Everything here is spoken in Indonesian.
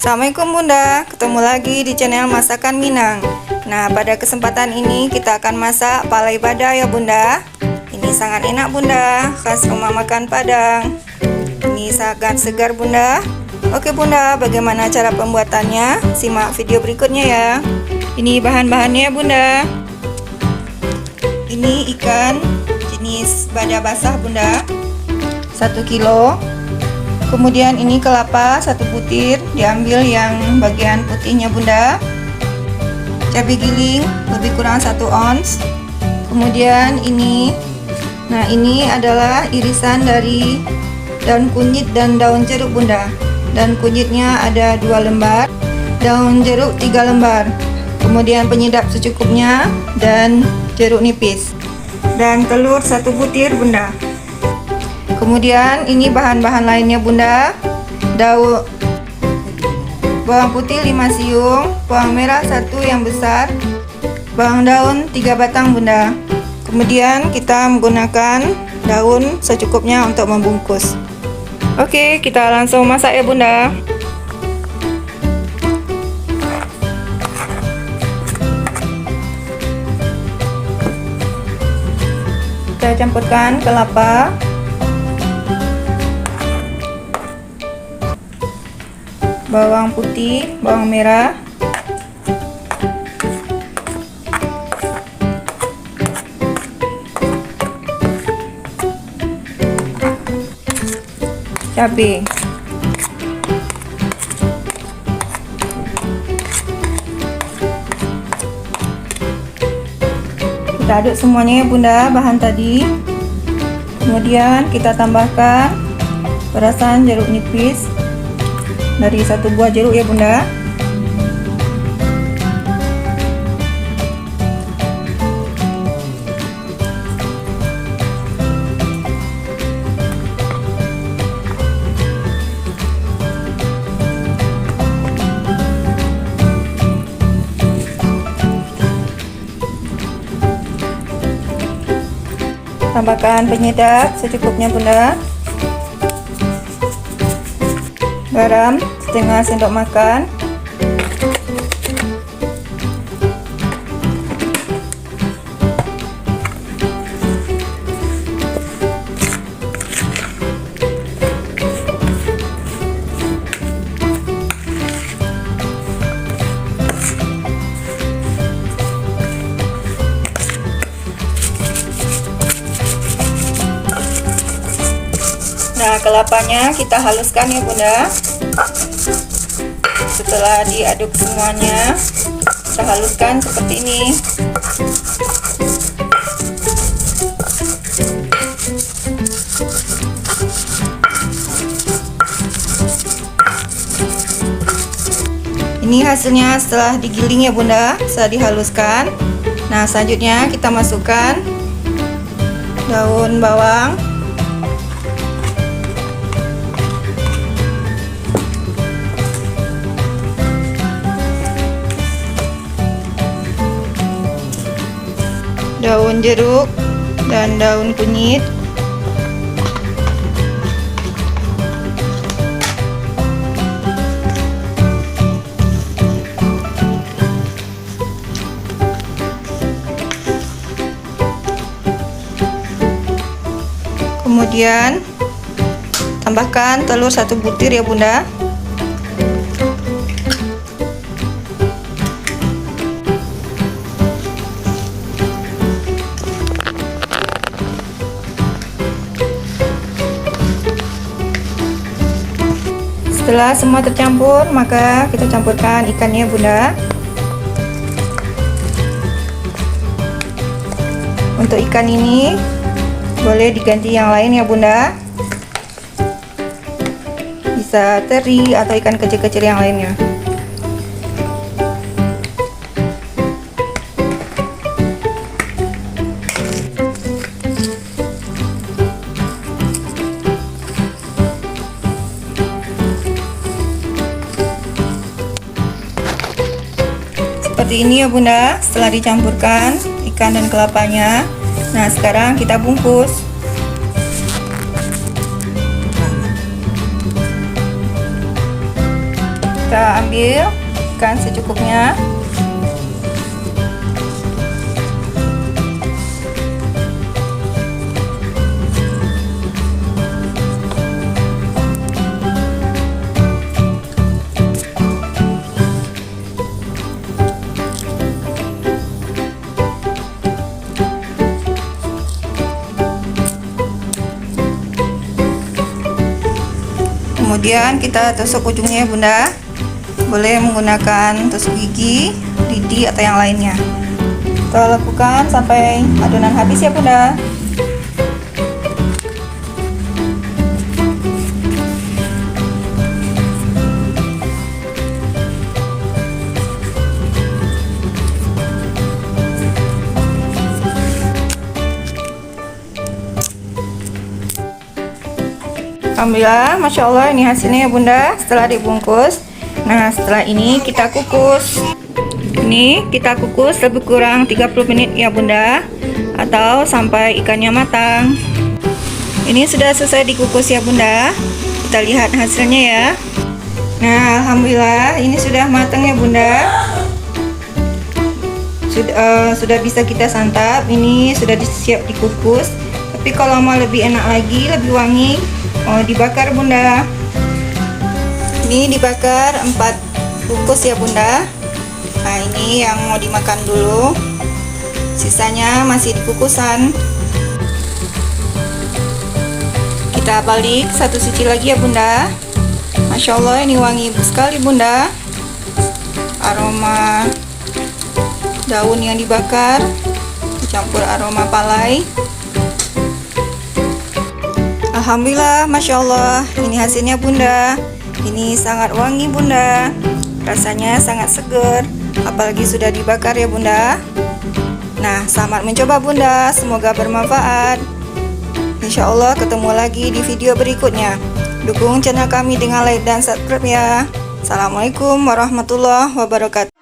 Assalamualaikum Bunda, ketemu lagi di channel Masakan Minang. Nah, pada kesempatan ini kita akan masak palai bada ya Bunda. Ini sangat enak Bunda, khas rumah makan Padang. Ini sangat segar Bunda. Oke Bunda, bagaimana cara pembuatannya? Simak video berikutnya ya. Ini bahan-bahannya Bunda. Ini ikan jenis bada basah Bunda, 1 kilo. Kemudian ini kelapa 1 butir, diambil yang bagian putihnya Bunda. Cabai giling lebih kurang 1 ons. Kemudian ini adalah irisan dari daun kunyit dan daun jeruk Bunda. Daun kunyitnya ada 2 lembar, daun jeruk 3 lembar. Kemudian penyedap secukupnya dan jeruk nipis. Dan telur 1 butir Bunda. Kemudian ini bahan-bahan lainnya Bunda. Bawang putih 5 siung, bawang merah 1 yang besar, bawang daun 3 batang Bunda. Kemudian kita menggunakan daun secukupnya untuk membungkus. Oke, kita langsung masak ya Bunda. Kita campurkan kelapa, bawang putih, bawang merah, cabai, kita aduk semuanya ya Bunda, bahan tadi. Kemudian kita tambahkan perasan jeruk nipis dari 1 buah jeruk ya Bunda. Tambahkan penyedap secukupnya Bunda. Garam setengah sendok makan. Nah, kelapanya kita haluskan ya Bunda. Setelah diaduk semuanya, kita haluskan seperti ini. Ini hasilnya setelah digiling ya Bunda, setelah dihaluskan. Nah, selanjutnya kita masukkan daun bawang, daun jeruk dan daun kunyit, kemudian tambahkan telur 1 butir ya Bunda. Setelah semua tercampur, maka kita campurkan ikannya Bunda. Untuk ikan ini boleh diganti yang lain ya Bunda. Bisa teri atau ikan kecil-kecil yang lainnya. Seperti ini ya Bunda, setelah dicampurkan ikan dan kelapanya. Nah, sekarang kita bungkus. Kita ambil ikan secukupnya. Kemudian kita tusuk ujungnya ya Bunda. Boleh menggunakan tusuk gigi, lidi atau yang lainnya. Kita lakukan sampai adonan habis ya Bunda. Alhamdulillah, Masya Allah, ini hasilnya ya Bunda setelah dibungkus. Nah, setelah ini kita kukus. Ini kita kukus lebih kurang 30 menit ya Bunda, atau sampai ikannya matang. Ini sudah selesai dikukus ya Bunda. Kita lihat hasilnya ya. Nah, Alhamdulillah, ini sudah matang ya Bunda. Sudah bisa kita santap. Ini sudah siap dikukus. Tapi kalau mau lebih enak lagi, lebih wangi, dibakar Bunda. Ini dibakar 4 bungkus ya Bunda. Nah, ini yang mau dimakan dulu. Sisanya masih di kukusan. Kita balik satu sisi lagi ya Bunda. Masya Allah, ini wangi sekali Bunda. Aroma daun yang dibakar dicampur aroma palai. Alhamdulillah, Masya Allah, ini hasilnya Bunda. Ini sangat wangi Bunda. Rasanya sangat segar, apalagi sudah dibakar ya Bunda. Nah, selamat mencoba Bunda. Semoga bermanfaat. Insya Allah ketemu lagi di video berikutnya. Dukung channel kami dengan like dan subscribe ya. Assalamualaikum warahmatullahi wabarakatuh.